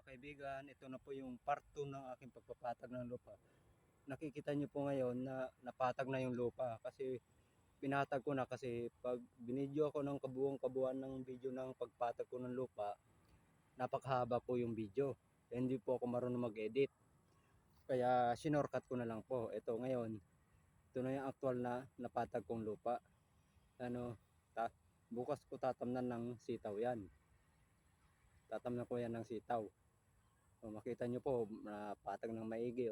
kaibigan, ito na po yung part 2 ng aking pagpapatag ng lupa. Nakikita nyo po ngayon na napatag na yung lupa kasi pinatag ko na, kasi pag binidyo ako ng kabuuan ng video ng pagpatag ko ng lupa, napakahaba po yung video. Hindi po ako marunong mag-edit. Kaya sinorkat ko na lang po. Ito ngayon, ito na yung actual na napatag kong lupa. Bukas ko tatamnan ng sitaw yan. Tatamnan ko yan ng sitaw. Makita nyo po, napatag ng maigi.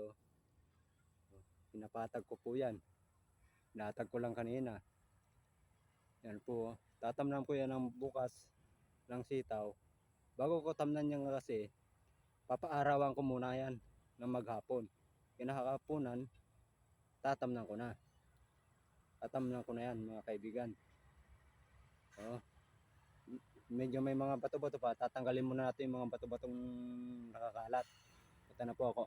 Pinapatag ko po yan. Natag ko lang kanina. Yan po. Tatamnan ko yan ng bukas ng sitaw. Bago ko tamnan yan kasi, papaarawan ko muna yan ng maghapon. Kinakapunan, tatamnan ko na. Tatamnan ko na yan mga kaibigan. Medyo may mga bato-bato pa. Tatanggalin muna natin yung mga bato-batong nakakalat. Ito na po ako.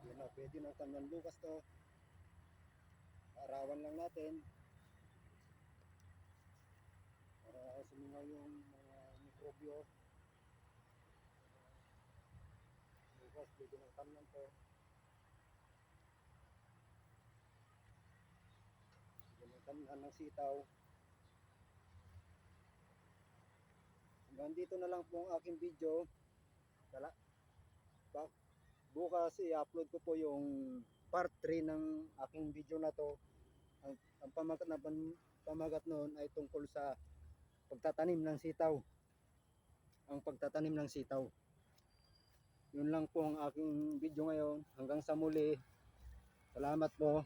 Yan na, pwede na tamnan bukas to. Arawan lang natin para sumingaw yung mga mikrobyo. Bukas pwede na tamnan to. Pwede na tamnan ng sitaw. Hanggang dito na lang po ang aking video. Bukas i-upload ko po yung part 3 ng aking video na to. Ang pamagat noon ay tungkol sa pagtatanim ng sitaw. Ang pagtatanim ng sitaw. Yun lang po ang aking video ngayon. Hanggang sa muli. Salamat po.